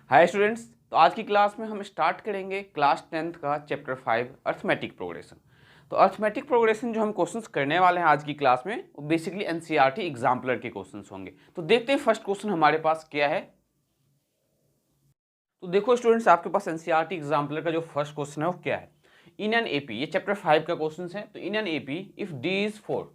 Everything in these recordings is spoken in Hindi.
हाय स्टूडेंट्स, तो आज की क्लास में हम स्टार्ट करेंगे क्लास 10th का चैप्टर 5 अर्थमेटिक प्रोग्रेशन। तो अर्थमेटिक प्रोग्रेशन जो हम क्वेश्चंस करने वाले हैं आज की क्लास में वो बेसिकली एनसीईआरटी एग्जाम्पलर के क्वेश्चंस होंगे। तो देखते हैं फर्स्ट क्वेश्चन हमारे पास क्या है। तो देखो स्टूडेंट्स, आपके पास एनसीईआरटी एग्जाम्पलर का जो फर्स्ट क्वेश्चन है वो क्या है। इन एन एपी, ये चैप्टर 5 का क्वेश्चन है। तो in an AP if d is 4,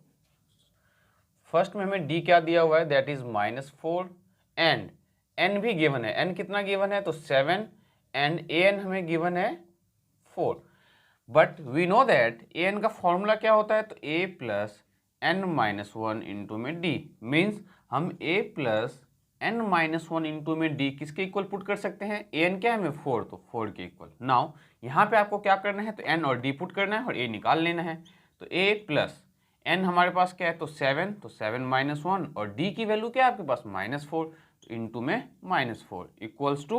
first में हमें डी क्या दिया हुआ है, दैट इज -4 एंड एन भी गिवन है। एन कितना गिवन है, तो 7 एंड ए एन हमें गिवन है 4। But we know that a n का फॉर्मूला क्या होता है, तो a plus N minus one into में डी। मीन्स हम a plus N minus one into में डी किसके इक्वल पुट कर सकते हैं, ए एन क्या है हमें 4, तो 4 के इक्वल। नाउ यहाँ पे आपको क्या करना है, तो एन और डी पुट करना है और ए निकाल लेना है। तो ए प्लस एन हमारे पास क्या है, तो 7, तो 7 माइनस वन और डी की वैल्यू क्या है आपके पास -4, तो इंटू में -4 इक्वल्स टू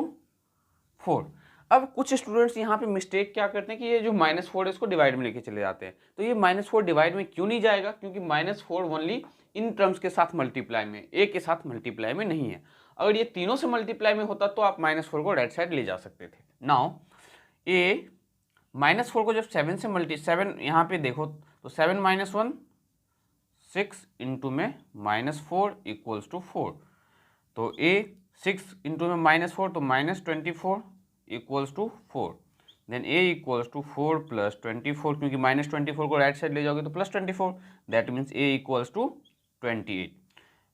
4। अब कुछ स्टूडेंट्स यहाँ पे मिस्टेक क्या करते हैं कि ये जो -4 है इसको डिवाइड में लेके चले जाते हैं। तो ये -4 डिवाइड में क्यों नहीं जाएगा, क्योंकि -4 ओनली इन टर्म्स के साथ मल्टीप्लाई में, ए के साथ मल्टीप्लाई में नहीं है। अगर ये तीनों से मल्टीप्लाई में होता तो आप -4 को राइट साइड ले जा सकते थे। नाउ ए -4 को जब 7 से 7 यहाँ पे देखो, तो 7 माइनस 1 6 इंटू में -4 इक्वल्स टू 4। तो ए 6 इंटू में -4 तो -24 equals to 4। Then A equals to 4 plus 24, क्योंकि -24 को राइट साइड ले जाओगे तो +24, that means a equals to 28।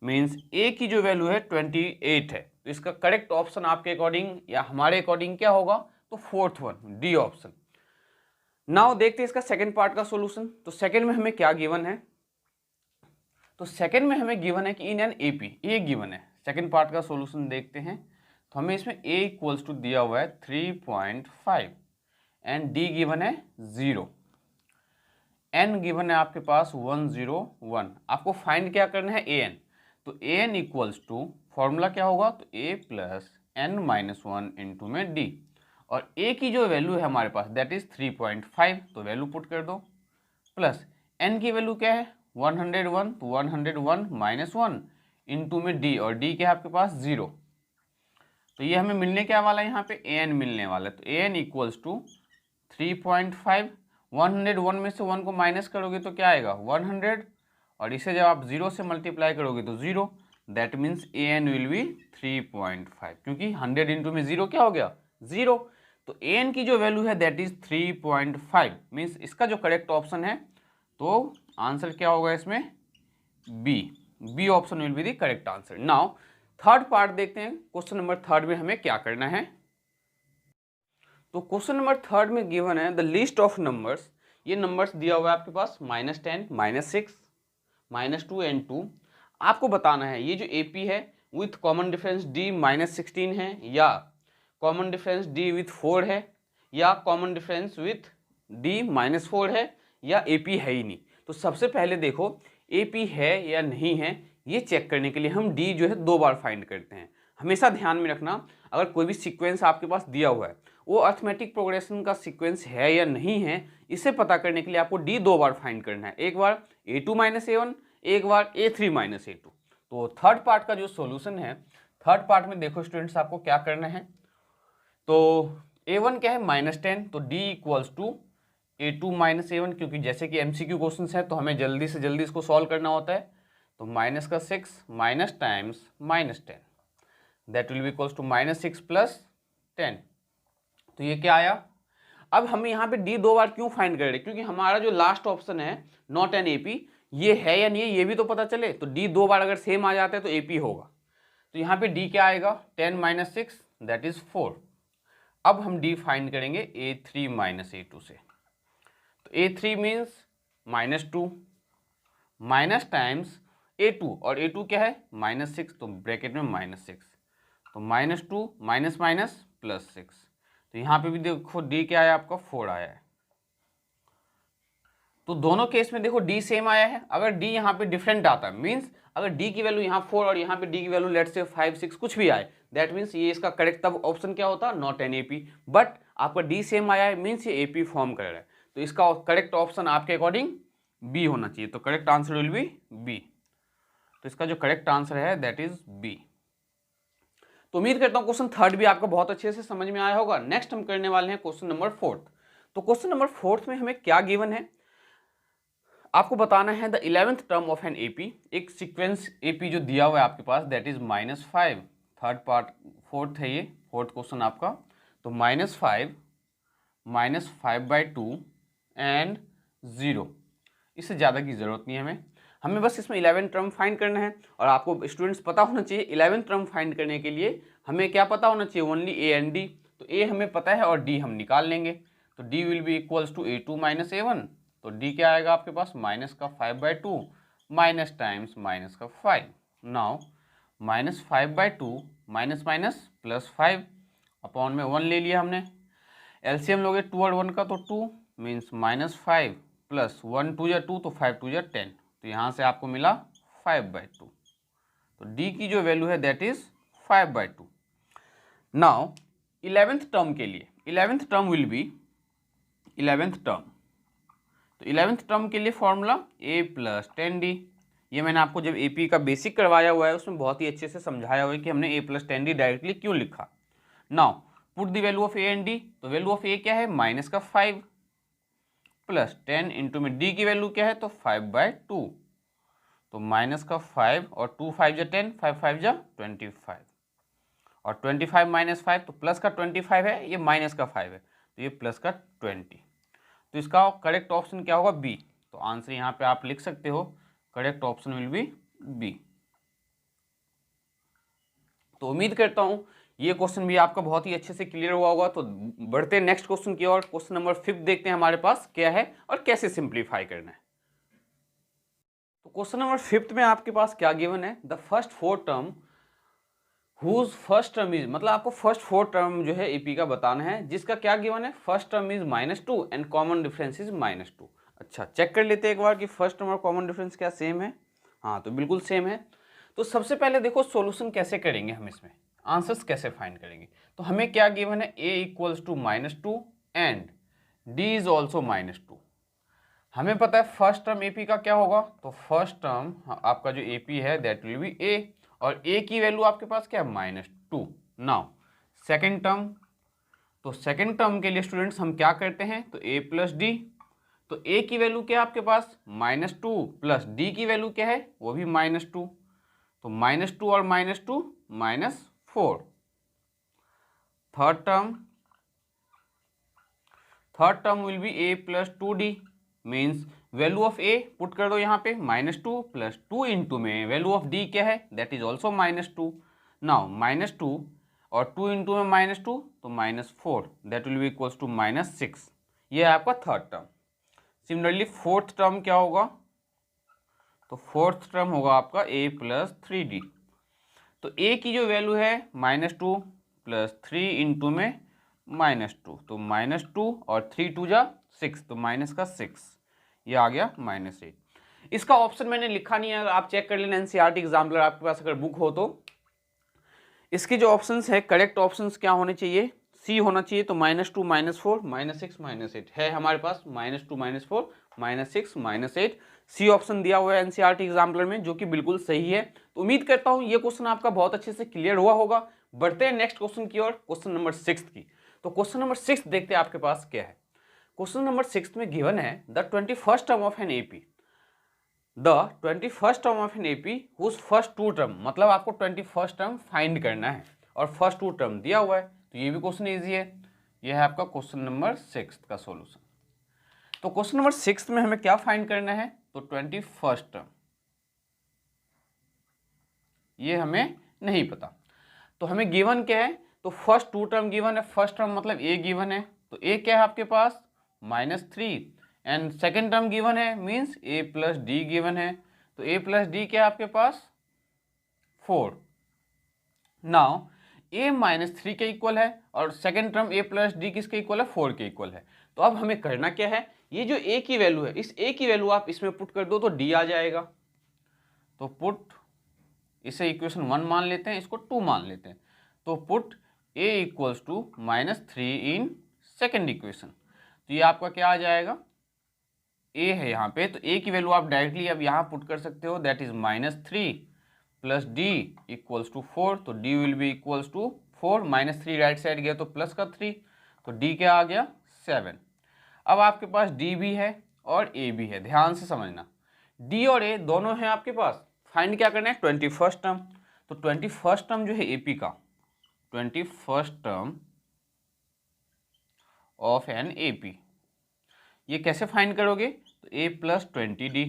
Means a की जो वैल्यू है 28 है। तो इसका करेक्ट ऑप्शन आपके अकॉर्डिंग या हमारे अकॉर्डिंग क्या होगा, तो fourth one, D option. Now देखते हैं इसका सेकंड पार्ट का सॉल्यूशन। तो सेकंड में हमें क्या गिवन है, तो सेकंड में हमें गिवन है कि इन एन एपी, ए गिवन है। सेकंड पार्ट का सॉल्यूशन देखते हैं। तो हमें इसमें a इक्वल्स टू दिया हुआ है 3.5 एंड d गिवन है 0, n गिवन है आपके पास 101। आपको फाइंड क्या करना है, an। तो an इक्वल्स टू फॉर्मूला क्या होगा, तो a plus N minus one into में d, और a की जो वैल्यू है हमारे पास दैट इज 3.5, तो वैल्यू पुट कर दो, प्लस n की वैल्यू क्या है 101, तो 101 माइनस वन इंटू में d, और d क्या है आपके पास 0। तो ये हमें मिलने क्या वाला है, यहाँ पे ए एन मिलने वाला है। तो ए एन इक्वल्स टू 3.5, 101 में से 1 को माइनस करोगे तो क्या आएगा 100, और इसे जब आप 0 से मल्टीप्लाई करोगे तो 0, that means A N will be 3.5, क्योंकि 100 इंटू में 0 क्या हो गया 0। तो ए एन की जो वैल्यू है दैट इज 3.5, मीन्स इसका जो करेक्ट ऑप्शन है, तो आंसर क्या होगा इसमें, B option will be the correct answer. Now third part देखते हैं। क्वेश्चन नंबर थर्ड में हमें क्या करना है। तो क्वेश्चन नंबर थर्ड में गिवन है द लिस्ट ऑफ नंबर्स। ये नंबर्स दिया हुआ है आपके पास -10, -6, -2 एंड 2। आपको बताना है ये जो एपी है विथ कॉमन डिफरेंस d -16 है, या कॉमन डिफरेंस d विथ 4 है, या कॉमन डिफरेंस विथ d -4 है, या एपी है ही नहीं। तो सबसे पहले देखो एपी है या नहीं है, ये चेक करने के लिए हम d जो है 2 बार फाइंड करते हैं। हमेशा ध्यान में रखना, अगर कोई भी सीक्वेंस आपके पास दिया हुआ है वो अर्थमेटिक प्रोग्रेशन का सीक्वेंस है या नहीं है, इसे पता करने के लिए आपको d 2 बार फाइंड करना है। एक बार a2 - a1, एक बार a3 - a2। तो थर्ड पार्ट का जो सॉल्यूशन है, थर्ड पार्ट में देखो स्टूडेंट्स आपको क्या करना है। तो a1 क्या है -10, तो d equals to a2 - a1, क्योंकि जैसे कि MCQ क्वेश्चन है तो हमें जल्दी से जल्दी इसको सॉल्व करना होता है। तो -6 minus times -10, that will be equals to -6 + 10। तो ये क्या आया। अब हम यहाँ पे d 2 बार क्यों फाइंड कर रहे हैं, क्योंकि हमारा जो लास्ट ऑप्शन है नॉट एन एपी, ये है या नहीं है ये भी तो पता चले। तो d 2 बार अगर सेम आ जाता है तो एपी होगा। तो यहाँ पे d क्या आएगा 10 - 6 दैट इज 4। अब हम d फाइंड करेंगे a3 - a2 से। तो a3 means -2 minus times a2, और a2 क्या है -6, तो ब्रैकेट में -6, तो -2 माइनस माइनस +6। तो यहाँ पे भी देखो d क्या आया आपका 4 आया है। तो दोनों केस में देखो d सेम आया है। अगर d यहाँ पे डिफरेंट आता है, मीन्स अगर d की वैल्यू यहाँ 4 और यहाँ पे d की वैल्यू लेट्स से 5, 6 कुछ भी आए, दैट मीन्स ये इसका करेक्ट तब ऑप्शन क्या होता नॉट एन एपी। बट आपका d सेम आया है मीन्स ये एपी फॉर्म कर रहा है, तो इसका करेक्ट ऑप्शन आपके अकॉर्डिंग बी होना चाहिए। तो correct answer will be B. तो इसका जो करेक्ट आंसर है दैट इज बी। तो उम्मीद करता हूँ क्वेश्चन थर्ड भी आपको बहुत अच्छे से समझ में आया होगा। नेक्स्ट हम करने वाले हैं क्वेश्चन नंबर फोर्थ। तो क्वेश्चन नंबर फोर्थ में हमें क्या गिवन है, आपको बताना है the 11th term of an AP, एक सीक्वेंस एपी जो दिया हुआ है आपके पास, that is -5। Third part fourth है, ये फोर्थ क्वेश्चन आपका। तो -5 -5/2 एंड 0, इससे ज़्यादा की ज़रूरत नहीं है हमें बस इसमें 11 टर्म फाइंड करना है। और आपको स्टूडेंट्स पता होना चाहिए 11 टर्म फाइंड करने के लिए हमें क्या पता होना चाहिए, ओनली ए एंड डी। तो ए हमें पता है और डी हम निकाल लेंगे। तो D will be equals to A2 - A1। तो डी क्या आएगा आपके पास, -5/2 minus times -5। Now -5/2 minus +5 upon में 1 ले लिया हमने। एलसीएम लोगे 2 और 1 का, तो 2 मीन्स -5 + 1 2 या 2, तो 5 2 या 10। तो यहाँ से आपको मिला 5/2। तो डी की जो वैल्यू है that is 5/2। Now 11th term के लिए 11th term will B 11th term. तो 11th टर्म के लिए फॉर्मूला a + 10d। ये मैंने आपको जब एपी का बेसिक करवाया हुआ है उसमें बहुत ही अच्छे से समझाया हुआ है कि हमने a + 10d डायरेक्टली क्यों लिखा। Now put the value of a and d। तो वैल्यू ऑफ a क्या है, -5 + 10 इंटू में d की वैल्यू क्या है, तो 5/2। तो -5 और 2 5 × 10, 5 5 × 25 और 25 - 5, तो प्लस का 25 है, ये माइनस का 5 है, तो ये प्लस का 20। तो इसका करेक्ट ऑप्शन क्या होगा, बी। तो आंसर यहाँ पे आप लिख सकते हो, correct option will be B. तो उम्मीद करता हूँ ये क्वेश्चन भी आपका बहुत ही अच्छे से क्लियर हुआ होगा। तो बढ़ते हैं नेक्स्ट क्वेश्चन की ओर। क्वेश्चन नंबर 5 देखते हैं हमारे पास क्या है और कैसे सिंप्लीफाई करना है। तो क्वेश्चन नंबर 5 में आपके पास क्या गिवन है, the first 4 term whose first term is, मतलब आपको फर्स्ट 4 टर्म जो है एपी का बताना है, जिसका क्या गिवन है, first term is -2 and common difference is -2। अच्छा, चेक कर लेते हैं एक बार कि फर्स्ट टर्म और कॉमन डिफरेंस क्या सेम है। हाँ, तो बिल्कुल सेम है। तो सबसे पहले देखो सॉल्यूशन कैसे करेंगे हम, इसमें आंसर्स कैसे फाइंड करेंगे। तो हमें क्या गिवन है, a = -2 and d is also -2। हमें पता है फर्स्ट टर्म एपी का क्या होगा, तो फर्स्ट टर्म आपका जो एपी है दैट विल बी a, और a की वैल्यू आपके पास क्या है, -2। नाउ सेकेंड टर्म, तो सेकेंड टर्म के लिए स्टूडेंट्स हम क्या करते हैं, तो a + d। तो a की वैल्यू क्या है आपके पास, -2 प्लस d की वैल्यू क्या है, वो भी -2। तो -2 और -2 -4। Third term will B a + 2d। Means value of a put कर दो यहाँ पे, -2 + 2 इंटू में वैल्यू ऑफ d क्या है, दैट इज ऑल्सो -2। नाउ -2 और 2 इंटू में -2, तो -4, that will be equals to -6। ये है आपका third term. Similarly fourth term क्या होगा, तो फोर्थ टर्म होगा आपका a + 3d। तो a की जो वैल्यू है -2 + 3 इंटू में -2, तो -2 और 3 2 जा 6, तो -6, ये आ गया -8। इसका ऑप्शन मैंने लिखा नहीं है, अगर आप चेक कर लेना एनसीईआरटी एग्जाम्पलर आपके पास अगर बुक हो तो। इसके जो ऑप्शंस है, करेक्ट ऑप्शंस क्या होने चाहिए, सी होना चाहिए। तो -2 -4 -6 -8 है हमारे पास, -2 -4 -6 -8 सी ऑप्शन दिया हुआ है एनसीईआरटी एग्जाम्पलर में, जो कि बिल्कुल सही है। तो उम्मीद करता हूं ये क्वेश्चन आपका बहुत अच्छे से क्लियर हुआ होगा। बढ़ते हैं नेक्स्ट क्वेश्चन की ओर, क्वेश्चन नंबर 6 की। तो क्वेश्चन नंबर 6 देखते हैं आपके पास क्या है। क्वेश्चन नंबर 6 में गिवन है the 21st term of an AP, the 21st term of an AP whose first 2 term, मतलब आपको 21st टर्म फाइंड करना है और फर्स्ट 2 टर्म दिया हुआ है। तो ये भी क्वेश्चन इजी है। ये है आपका क्वेश्चन नंबर 6 का सॉल्यूशन। तो क्वेश्चन नंबर 6 में हमें क्या फाइंड करना है, तो 21st टर्म, ये हमें नहीं पता। तो हमें गिवन क्या है, तो फर्स्ट 2 टर्म गिवन है, फर्स्ट टर्म मतलब a गिवन है, तो a क्या है आपके पास -3 एंड सेकेंड टर्म गिवन है, मीन्स a + d गिवन है। तो a + d क्या है आपके पास 4। नाउ a -3 के इक्वल है और सेकेंड टर्म a + d किसके इक्वल है, 4 के इक्वल है। तो अब हमें करना क्या है, ये जो a की वैल्यू है, इस a की वैल्यू आप इसमें पुट कर दो तो d आ जाएगा। तो पुट, इसे इक्वेशन 1 मान लेते हैं, इसको 2 मान लेते हैं। तो put a = -3 in second equation. तो ये आपका क्या आ जाएगा, a है यहाँ पे, तो a की वैल्यू आप डायरेक्टली अब यहाँ पुट कर सकते हो, that is -3 plus D equals to 4, तो D will be equals to 4, -3 right side गया तो प्लस का 3, तो डी क्या आ गया 7। अब आपके पास डी भी है और ए भी है, ध्यान से समझना, डी और ए दोनों हैं आपके पास। फाइंड क्या करना है 21st टर्म, तो 21st टर्म जो है एपी का, 21st term of an AP, ये कैसे फाइंड करोगे, तो a प्लस 20d,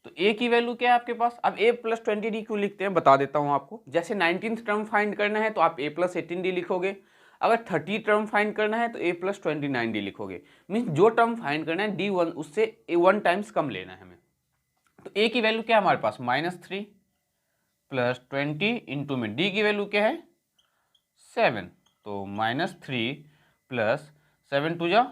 तो a की वैल्यू क्या है आपके पास। अब a प्लस 20d क्यों लिखते हैं बता देता हूं आपको। जैसे 19th टर्म फाइंड करना है तो आप a प्लस 18d लिखोगे, अगर 30 टर्म फाइंड करना है तो a प्लस 29d लिखोगे। मीन्स जो टर्म फाइंड करना है d1 उससे a1 टाइम्स कम लेना है हमें। तो a की वैल्यू क्या है हमारे पास -3 प्लस 20 इंटू में d की वैल्यू क्या है 7, तो -3 प्लस 7 टू जा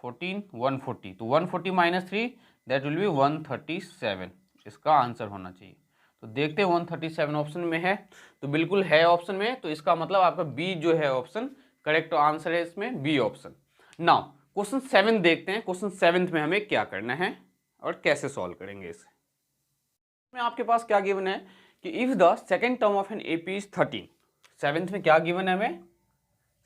14, 140, तो 140 -3 दैट विल बी 137, इसका आंसर होना चाहिए। तो देखते हैं 137 ऑप्शन में है, तो बिल्कुल है ऑप्शन में, तो इसका मतलब आपका बी जो है ऑप्शन करेक्ट आंसर है इसमें, बी ऑप्शन। नाउ क्वेश्चन 7 देखते हैं, क्वेश्चन 7 में हमें क्या करना है और कैसे सॉल्व करेंगे इसे। में आपके पास क्या गिवन है कि if the second term of an AP is 13, 7th में क्या गिवन है हमें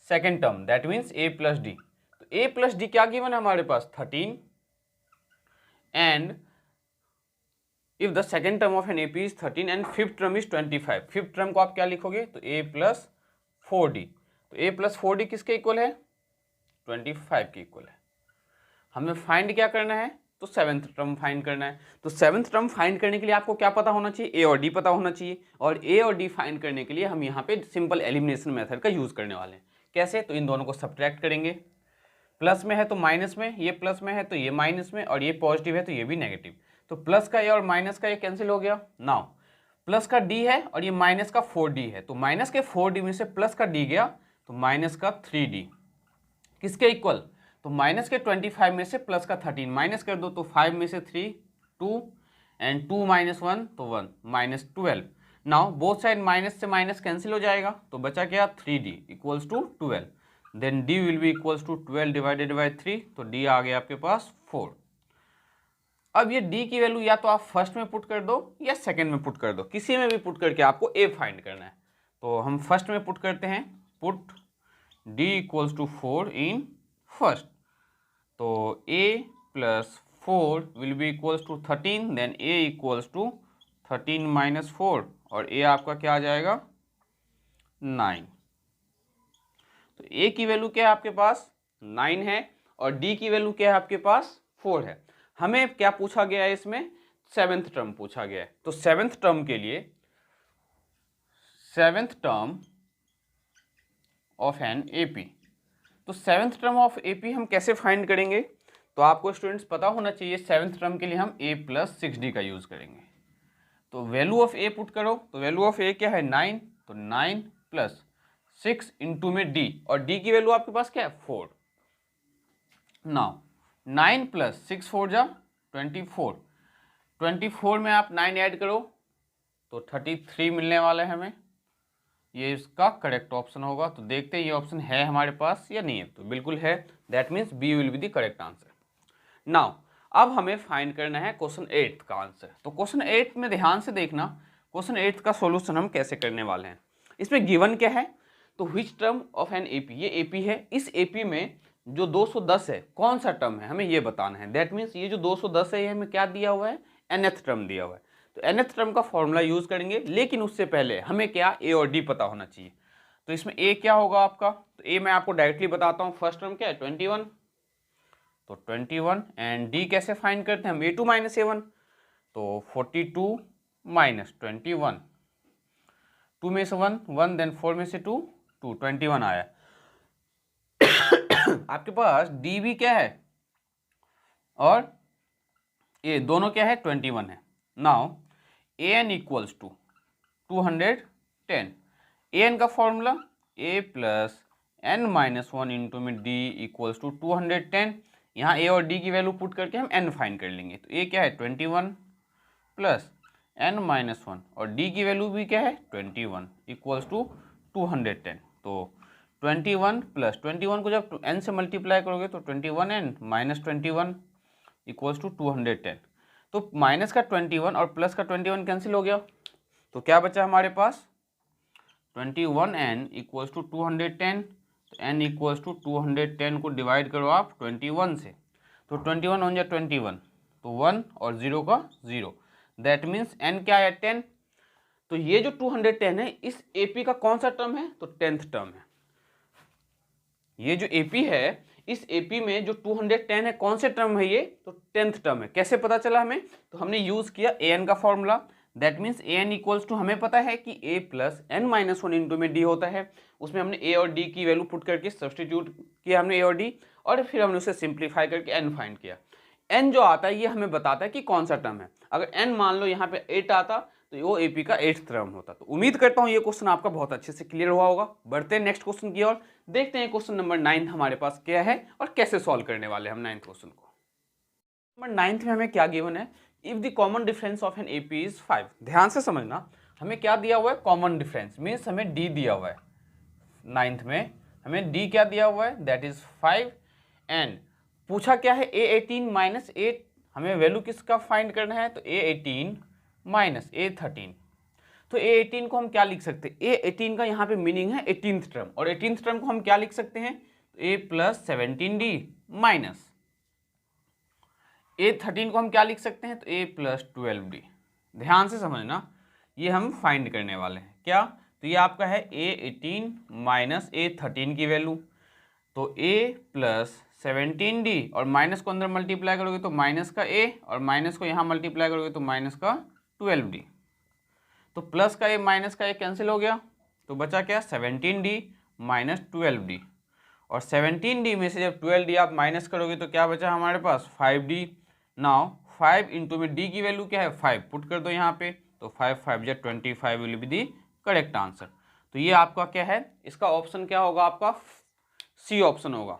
second term, that means a plus D, तो a प्लस डी क्या गिवन है हमारे पास 13, and if the second term of an AP is 13 and fifth term is 25, fifth term को आप क्या लिखोगे, तो a प्लस 4d, तो a प्लस 4d किसके इक्वल है 25 के इक्वल है। हमें फाइंड क्या करना है, तो 7th टर्म फाइंड करना है। तो 7th टर्म फाइंड करने के लिए आपको क्या पता होना चाहिए, a और d पता होना चाहिए, और a और d फाइंड करने के लिए हम यहाँ पे सिंपल एलिमिनेशन मेथड का यूज करने वाले हैं। कैसे, तो इन दोनों को सब्ट्रैक्ट करेंगे, प्लस में है तो माइनस में, ये प्लस में है तो ये माइनस में, और ये पॉजिटिव है तो ये भी नेगेटिव, तो प्लस का ये और माइनस का ये कैंसिल हो गया। नाउ प्लस का d है और ये माइनस का 4d है, तो माइनस के 4d में से प्लस का d गया तो माइनस का 3d किसके इक्वल, तो माइनस के 25 में से प्लस का 13 माइनस कर दो, तो 5 में से 3 2 एंड 2 माइनस 1 तो 1 -12। नाउ बोथ साइड माइनस से माइनस कैंसिल हो जाएगा, तो बचा क्या 3d equals to 12, then d will be equals to 12 divided by 3, तो d आ गया आपके पास 4। अब ये d की वैल्यू या तो आप फर्स्ट में पुट कर दो या सेकेंड में पुट कर दो, किसी में भी पुट करके आपको a फाइंड करना है। तो हम फर्स्ट में पुट करते हैं, put d equals to 4 in first, तो a plus 4 will be equals to 13, then a equals to 13 minus 4, और a आपका क्या आ जाएगा 9। तो a की वैल्यू क्या है आपके पास 9 है, और d की वैल्यू क्या है आपके पास 4 है। हमें क्या पूछा गया है इसमें 7th टर्म पूछा गया है, तो 7th टर्म के लिए 7th term of an AP, तो 7th टर्म ऑफ एपी हम कैसे फाइंड करेंगे, तो आपको स्टूडेंट्स पता होना चाहिए 7th टर्म के लिए हम a प्लस 6d का यूज करेंगे। तो वैल्यू ऑफ a पुट करो, तो वैल्यू ऑफ a क्या है 9, तो 9 प्लस 6 इंटू में d, और d की वैल्यू आपके पास क्या है 4। नाउ 9 प्लस 6 4 जा 24, 24 में आप 9 ऐड करो तो 33 मिलने वाला है हमें, ये इसका करेक्ट ऑप्शन होगा। तो देखते हैं ये ऑप्शन है हमारे पास या नहीं है, तो बिल्कुल है, that means B will be the correct answer. Now अब हमें फाइंड करना है क्वेश्चन 8 का आंसर। तो क्वेश्चन 8 में ध्यान से देखना, क्वेश्चन 8 का सॉल्यूशन हम कैसे करने वाले हैं। इसमें गिवन क्या है, तो which term of an AP, ये एपी है, इस एपी में जो 210 है कौन सा टर्म है हमें ये बताना है। दैट मीन्स ये जो 210 है ये हमें क्या दिया हुआ है nth टर्म दिया हुआ है, तो nth टर्म का फॉर्मूला यूज करेंगे, लेकिन उससे पहले हमें क्या a और d पता होना चाहिए। तो इसमें a क्या होगा आपका, तो a मैं आपको डायरेक्टली बताता हूँ, फर्स्ट टर्म क्या है 21, तो 21, एंड d कैसे फाइंड करते हैं हम a2 माइनस a1, तो 42 माइनस 21, 2 में से 1 1, देन 4 में से 2 2, 21 आया। आपके पास d भी क्या है और a दोनों क्या है 21 है। Now an equals to 210, an का formula a plus n minus 1 into में d इक्वल्स टू 210, यहाँ a और d की वैल्यू पुट करके हम n फाइंड कर लेंगे। तो a क्या है 21 प्लस n माइनस 1, और d की वैल्यू भी क्या है 21 इक्वल्स टू 210, तो 21 प्लस 21 को जब n से मल्टीप्लाई करोगे तो 21n माइनस 21 इक्वल्स टू 210, तो माइनस का 21 और प्लस का 21 कैंसिल हो गया, तो क्या बचा हमारे पास 21n इक्वल्स टू 210, तो n इक्वल्स टू 210 को डिवाइड करो आप 21 से, तो 21 हो जाए 21, तो 1 और 0 का 0, दैट मीन्स n क्या है 10। तो ये जो 210 है इस AP का कौन सा टर्म है, तो 10th टर्म है। ये जो AP है इस AP में जो 210 है कौन से टर्म है ये, तो 10th टर्म है। कैसे पता चला हमें, तो हमने यूज किया an का formula, that means an equals to हमें पता है कि a plus n minus 1 into में d होता है। उसमें हमने a और d की वैल्यू पुट करके सब्सटीट्यूट किया हमने a और d, और फिर हमने उसे सिंप्लीफाई करके n फाइंड किया। n जो आता है ये हमें बताता है कि कौन सा टर्म है। अगर n मान लो यहाँ पे 8 आता तो वो AP का 8th टर्म होता। तो उम्मीद करता हूँ ये क्वेश्चन आपका बहुत अच्छे से क्लियर हुआ होगा। बढ़ते हैं नेक्स्ट क्वेश्चन की ओर, देखते हैं क्वेश्चन नंबर 9 हमारे पास क्या है और कैसे सॉल्व करने वाले हम 9th क्वेश्चन को। नंबर 9 में हमें क्या गिवन है, if the common difference of an AP is 5। ध्यान से समझना, हमें क्या दिया हुआ है, कॉमन डिफरेंस मीन्स हमें d दिया हुआ है। 9th में हमें d क्या दिया हुआ है, दैट इज 5, एंड पूछा क्या है A18 माइनस A, हमें वैल्यू किसका फाइंड करना है, तो A18 माइनस A13। तो A18 को हम क्या लिख सकते हैं, A18 का यहाँ पे मीनिंग है 18th टर्म, और 18th टर्म को हम क्या लिख सकते हैं, तो A plus 17D minus A13 को हम क्या लिख सकते हैं, तो A प्लस 12D। ध्यान से समझना, ये हम फाइंड करने वाले हैं क्या, तो ये आपका है A18 माइनस A13 की वैल्यू, तो A प्लस 17D और माइनस को अंदर मल्टीप्लाई करोगे तो माइनस का A, और माइनस को यहाँ मल्टीप्लाई करोगे तो माइनस का 12D, तो प्लस का A माइनस का A कैंसिल हो गया, तो बचा क्या 17D माइनस 12D, और 17D में से जब 12D आप माइनस करोगे तो क्या बचा हमारे पास 5D। नाउ 5 इंटू में D की वैल्यू क्या है 5, पुट कर दो यहाँ पे, तो 5 5 जा 25 will be the correct answer. तो ये आपका क्या है, इसका ऑप्शन क्या होगा, आपका सी ऑप्शन होगा।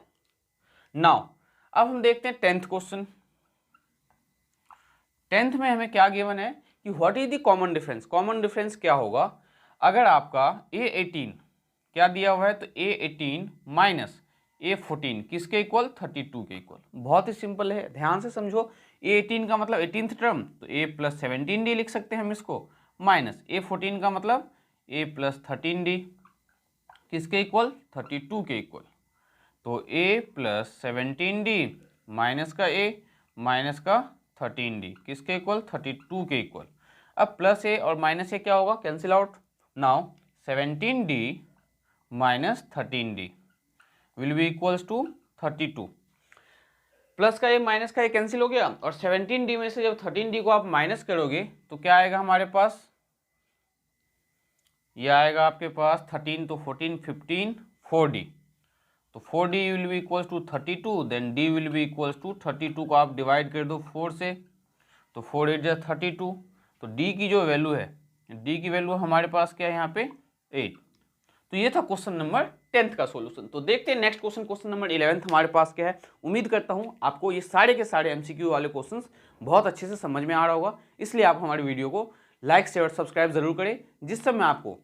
नाउ अब हम देखते हैं 10th क्वेश्चन। 10th में हमें क्या गिवन है कि what is the common difference. Common difference क्या होगा, अगर आपका A18 क्या दिया हुआ है, तो A18 माइनस A14 किसके इक्वल, 32 के इक्वल। बहुत ही सिंपल है, ध्यान से समझो। A18 का मतलब 18th टर्म, तो A प्लस 17D लिख सकते हैं हम इसको, माइनस A14 का मतलब A प्लस 13D किसके इक्वल, 32 के इक्वल। तो A प्लस 17D माइनस का A माइनस का 13D किसके इक्वल, 32 के इक्वल। अब प्लस A और माइनस A क्या होगा, cancel out. Now 17D minus 13D will be equals to 32। Plus का A माइनस का A कैंसिल हो गया, और 17D में से जब 13D को आप माइनस करोगे तो क्या आएगा हमारे पास, ये आएगा आपके पास 13 तो 14 15 4D, तो 4D will be equals to 32, then D will be equals to 32 को आप डिवाइड कर दो 4 से, तो 4 8 जा 32, तो D की जो वैल्यू है, D की वैल्यू हमारे पास क्या है यहाँ पे 8। तो ये था क्वेश्चन नंबर 10th का सॉल्यूशन। तो देखते हैं next question, question number 11th हमारे पास क्या है। उम्मीद करता हूँ आपको ये सारे के सारे MCQ वाले क्वेश्चंस बहुत अच्छे से समझ में आ रहा होगा, इसलिए आप हमारी वीडियो को लाइक शेयर और सब्सक्राइब जरूर करें, जिससे मैं आपको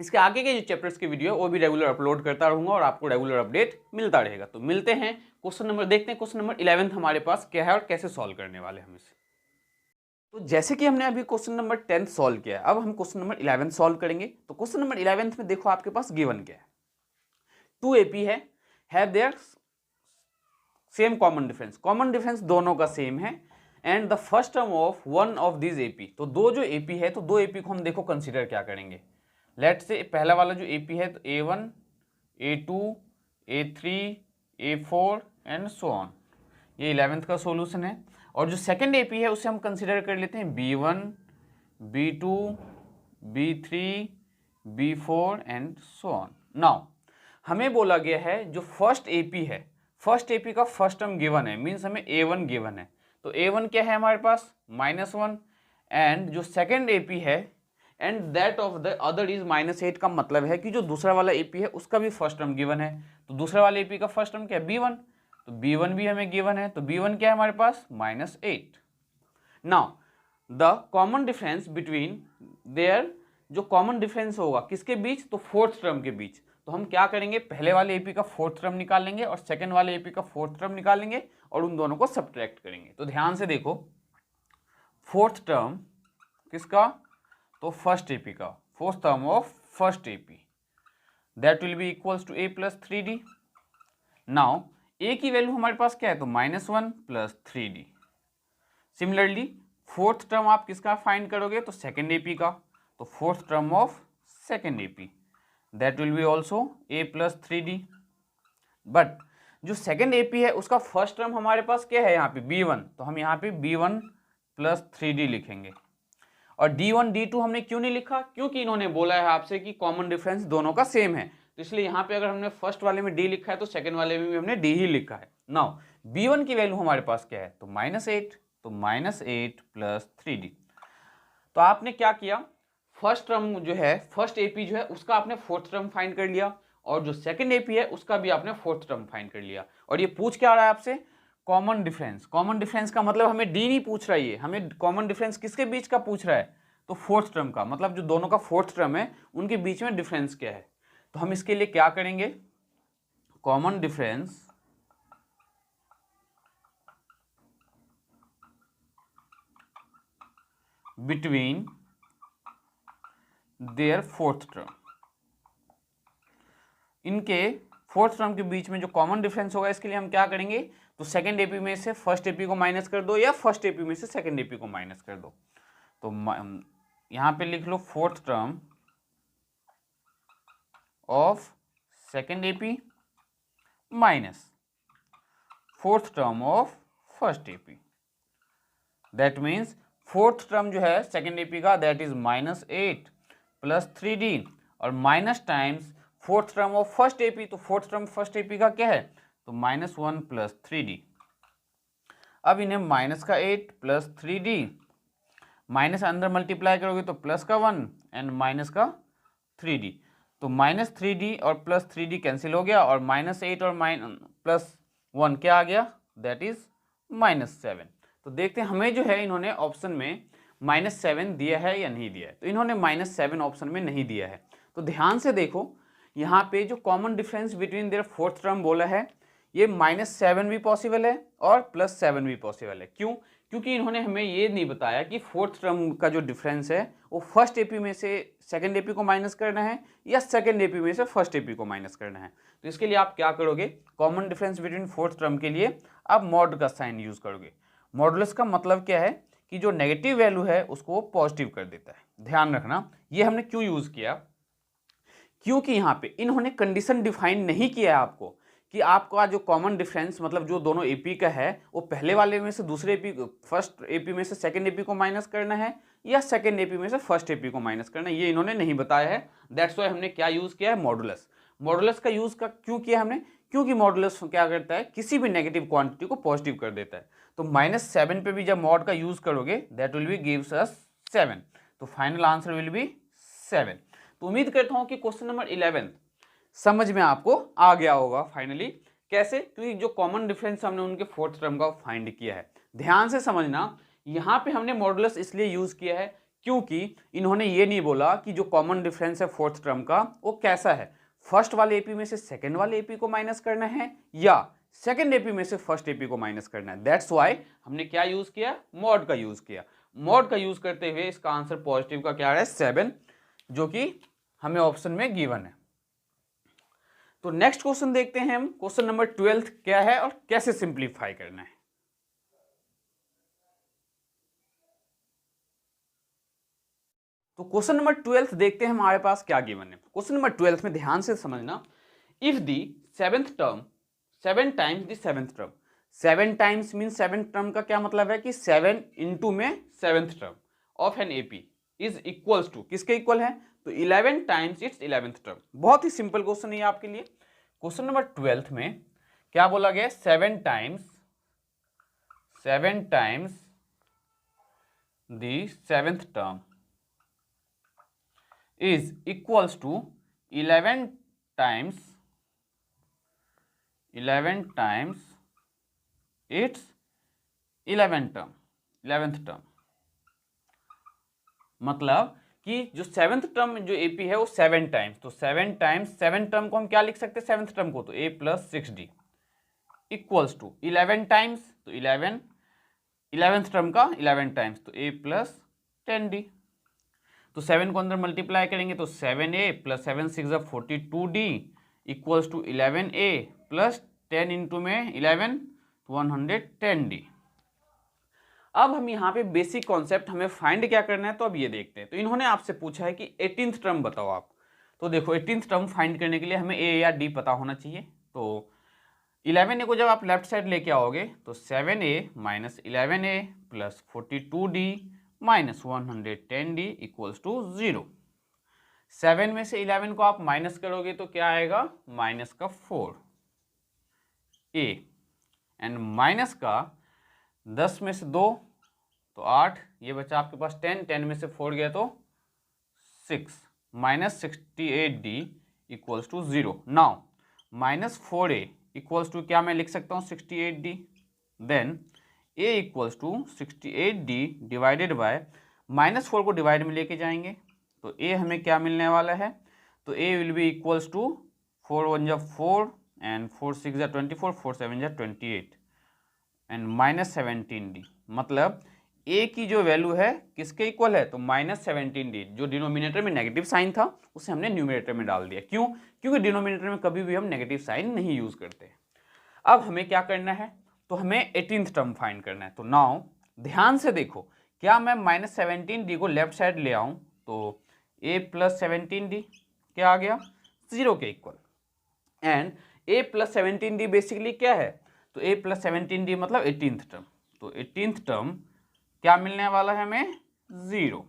इसके आगे के जो चैप्टर्स की वीडियो है वो भी रेगुलर अपलोड करता रहूंगा और आपको रेगुलर अपडेट मिलता रहेगा। तो मिलते हैं क्वेश्चन नंबर, देखते हैं क्वेश्चन नंबर 11th हमारे पास क्या है और कैसे सॉल्व करने वाले हम इसे। तो जैसे कि हमने अभी क्वेश्चन नंबर 10th सॉल्व किया है, अब हम क्वेश्चन नंबर 11th सॉल्व करेंगे। तो क्वेश्चन नंबर 11th में देखो आपके पास गिवन क्या है, 2 AP है, have their same common difference. Common difference दोनों का सेम है, and the first term of one of this AP। तो दो जो AP है, तो दो AP को हम देखो कंसिडर क्या करेंगे। लेट्स से पहला वाला जो AP है, तो A1 A2 A3 A4 and so on, ये 11th का सॉल्यूशन है। और जो सेकंड AP है उसे हम कंसिडर कर लेते हैं B1 B2 B3 B4 and so on. Now हमें बोला गया है जो फर्स्ट AP है, फर्स्ट AP का फर्स्ट टर्म गिवन है, मीन्स हमें A1 गिवन है, तो A1 क्या है हमारे पास -1, एंड जो सेकंड AP है and that of the other is -8 का मतलब है कि जो दूसरा वाला AP है उसका भी फर्स्ट टर्म गिवन है। तो दूसरा वाला AP का फर्स्ट टर्म क्या है B1, तो B1 भी हमें गिवन है, तो B1 क्या है हमारे पास -8। Now the common difference between their, जो कॉमन डिफरेंस होगा किसके बीच, तो फोर्थ टर्म के बीच। तो हम क्या करेंगे, पहले वाले AP का फोर्थ टर्म निकाल लेंगे और सेकेंड वाले AP का फोर्थ टर्म निकाल लेंगे और उन दोनों को सब्ट्रैक्ट करेंगे। तो ध्यान से देखो, फोर्थ टर्म किसका, तो फर्स्ट एपी का, fourth term of first AP, that will be equals to a plus 3d। Now a की वैल्यू हमारे पास क्या है, तो -1 plus 3d। Similarly fourth term आप किसका फाइंड करोगे, तो सेकेंड एपी का, तो fourth term of second AP, that will B also a plus 3d। But जो सेकेंड एपी है उसका फर्स्ट टर्म हमारे पास क्या है यहाँ पे b1, तो हम यहाँ पे b1 प्लस 3d लिखेंगे। और d1 d2 हमने क्यों नहीं लिखा, क्योंकि इन्होंने बोला है आपसे कि कॉमन डिफरेंस दोनों का सेम है, तो इसलिए यहाँ पे अगर हमने फर्स्ट वाले में d लिखा है तो सेकेंड वाले में भी हमने d ही लिखा है। नाउ b1 की वैल्यू हमारे पास क्या है, तो -8, तो -8 प्लस 3d। तो आपने क्या किया, फर्स्ट टर्म जो है, फर्स्ट एपी जो है उसका आपने फोर्थ टर्म फाइंड कर लिया, और जो सेकंड एपी है उसका भी आपने फोर्थ टर्म फाइंड कर लिया। और ये पूछ क्या रहा है आपसे, कॉमन डिफरेंस। कॉमन डिफरेंस का मतलब हमें डी नहीं पूछ रहा है, हमें कॉमन डिफरेंस किसके बीच का पूछ रहा है, तो फोर्थ टर्म का, मतलब जो दोनों का फोर्थ टर्म है उनके बीच में डिफरेंस क्या है। तो हम इसके लिए क्या करेंगे, common difference between their fourth term, इनके फोर्थ टर्म के बीच में जो कॉमन डिफरेंस होगा इसके लिए हम क्या करेंगे, तो सेकंड एपी में से फर्स्ट एपी को माइनस कर दो या फर्स्ट एपी में से सेकंड एपी को माइनस कर दो। तो यहां पे लिख लो fourth term of second AP minus fourth term of first AP, that means fourth term जो है सेकंड एपी का दैट इज -8 प्लस 3d, और minus times fourth term of first AP, तो फोर्थ टर्म फर्स्ट एपी का क्या है, तो -1 प्लस 3d। अब इन्हें माइनस का 8 प्लस 3d, माइनस अंदर मल्टीप्लाई करोगे तो प्लस का 1 एंड माइनस का 3d, तो -3d और प्लस 3d कैंसिल हो गया, और -8 और प्लस 1 क्या आ गया, दैट इज -7। तो देखते हैं हमें जो है इन्होंने ऑप्शन में -7 दिया है या नहीं दिया है, तो इन्होंने -7 ऑप्शन में नहीं दिया है। तो ध्यान से देखो यहाँ पे जो common difference between their fourth term बोला है, ये -7 भी पॉसिबल है और +7 भी पॉसिबल है। क्यों, क्योंकि इन्होंने हमें ये नहीं बताया कि फोर्थ टर्म का जो डिफरेंस है वो फर्स्ट एपी में से सेकंड एपी को माइनस करना है या सेकंड एपी में से फर्स्ट एपी को माइनस करना है। तो इसके लिए आप क्या करोगे, common difference between fourth term के लिए आप मॉड का साइन यूज करोगे। मॉडुलस का मतलब क्या है कि जो नेगेटिव वैल्यू है उसको पॉजिटिव कर देता है। ध्यान रखना ये हमने क्यों यूज किया, क्योंकि यहाँ पे इन्होंने कंडीशन डिफाइन नहीं किया है आपको कि आपका जो कॉमन डिफरेंस मतलब जो दोनों एपी का है वो पहले वाले में से दूसरे एपी, फर्स्ट एपी में से सेकंड एपी को माइनस करना है या सेकंड एपी में से फर्स्ट एपी को माइनस करना है, ये इन्होंने नहीं बताया है। दैट्स वाई हमने क्या यूज किया है, मॉडुलस। मॉडुलस का यूज का क्यों किया हमने, क्योंकि मॉडुलस क्या करता है, किसी भी नेगेटिव क्वांटिटी को पॉजिटिव कर देता है। तो -7 पे भी जब मॉड का यूज करोगे that will B gives us 7, तो फाइनल आंसर विल बी 7। तो उम्मीद करता हूं कि क्वेश्चन नंबर 11 समझ में आपको आ गया होगा फाइनली। कैसे, क्योंकि जो कॉमन डिफरेंस हमने उनके फोर्थ टर्म का फाइंड किया है। ध्यान से समझना, यहाँ पे हमने मॉडुलस इसलिए यूज किया है क्योंकि इन्होंने ये नहीं बोला कि जो कॉमन डिफरेंस है फोर्थ टर्म का वो कैसा है, फर्स्ट वाले एपी में से सेकेंड वाले एपी को माइनस करना है या सेकेंड एपी में से फर्स्ट एपी को माइनस करना है। दैट्स वाई हमने क्या यूज किया, मॉड का यूज किया। मॉड का यूज करते हुए इसका आंसर पॉजिटिव का क्या है, 7, जो कि हमें ऑप्शन में गिवन है। तो नेक्स्ट क्वेश्चन देखते हैं हम, क्वेश्चन नंबर 12 क्या है और कैसे सिंप्लीफाई करना है। तो क्वेश्चन नंबर 12 देखते हैं हमारे पास क्या गिवन है। क्वेश्चन नंबर 12 में ध्यान से समझना, if the seventh term 7 times the seventh term, 7 times mean seventh term का क्या मतलब है कि 7 इंटू में seventh term of an AP is equals to, किसके इक्वल है, तो 11 टाइम्स इट्स 11th टर्म। बहुत ही सिंपल क्वेश्चन है ये आपके लिए। क्वेश्चन नंबर 12 में क्या बोला गया, 7 times the seventh term is equals to 11 times its 11th term। मतलब कि जो सेवेंथ टर्म जो एपी है वो 7 टाइम्स, तो 7 टाइम्स 7 टर्म को हम क्या लिख सकते हैं सेवेंथ टर्म को, तो a plus 6d equals to 11 times, तो 11th टर्म का 11 टाइम्स, तो a प्लस 10d। तो 7 को अंदर मल्टीप्लाई करेंगे तो 7a plus 7 6 42d equals to 11a plus 10 into में 11 110d। अब हम यहाँ पे बेसिक कॉन्सेप्ट हमें फाइंड क्या करना है, तो अब ये देखते हैं। तो इन्होंने आपसे पूछा है कि 18th टर्म बताओ आप। तो देखो 18th टर्म फाइंड करने के लिए हमें a या d पता होना चाहिए। तो 11a को जब आप लेफ्ट साइड लेके आओगे तो 7a minus 11a plus 42d minus 110d equals to 0। 7 में से 11 को आप माइनस करोगे तो क्या आएगा, माइनस का 4a एंड माइनस का 10 में से 2 तो 8, ये बचा आपके पास 10, 10 में से 4 गया तो 6 minus 68d equals to 0। Now minus 4a equals to क्या मैं लिख सकता हूँ 68d, then a equals to 68d divided by minus 4 को डिवाइड में लेके जाएंगे तो a हमें क्या मिलने वाला है, तो a will be equals to 4 1 जा 4 एंड 4 6 जा 24 4 7 जा 28 एंड माइनस 17d। मतलब a की जो वैल्यू है किसके इक्वल है, तो माइनस 17d। जो डिनोमिनेटर में नेगेटिव साइन था उसे हमने न्यूमरेटर में डाल दिया। क्यों, क्योंकि डिनोमिनेटर में कभी भी हम नेगेटिव साइन नहीं यूज करते। अब हमें क्या करना है, तो हमें 18th टर्म फाइंड करना है। तो नाउ ध्यान से देखो, क्या मैं माइनस 17d को लेफ्ट साइड ले आऊं तो a प्लस 17d क्या आ गया, 0 के equal. And a plus 17d basically क्या है, तो a प्लस 17d मतलब 18th टर्म। तो 18th टर्म क्या मिलने वाला है हमें, 0।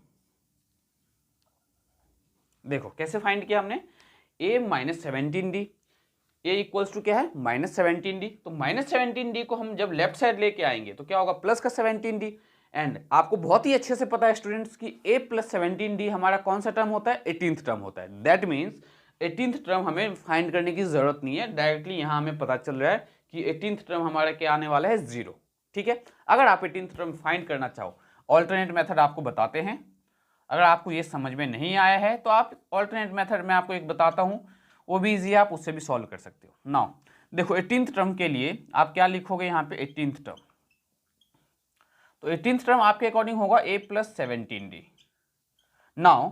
देखो कैसे फाइंड किया हमने, a minus 17d, a equals to क्या है माइनस 17d। तो माइनस 17d को हम जब लेफ्ट साइड लेके आएंगे तो क्या होगा, प्लस का 17d। एंड आपको बहुत ही अच्छे से पता है स्टूडेंट्स की a प्लस 17d हमारा कौन सा टर्म होता है, 18th टर्म होता है। दैट मीन्स 18th टर्म हमें फाइंड करने की जरूरत नहीं है, डायरेक्टली यहाँ हमें पता चल रहा है कि 18th टर्म हमारा क्या आने वाला है, 0। ठीक है, अगर आप 18th टर्म फाइंड करना चाहो, ऑल्टरनेट मेथड आपको बताते हैं। अगर आपको ये समझ में नहीं आया है तो आप ऑल्टरनेट मेथड में आपको एक बताता हूँ, वो भी इजी है, आप उससे भी सॉल्व कर सकते हो। नाउ देखो 18th टर्म के लिए आप क्या लिखोगे यहाँ पे 18th टर्म, तो 18th टर्म आपके अकॉर्डिंग होगा a प्लस 17d। नाउ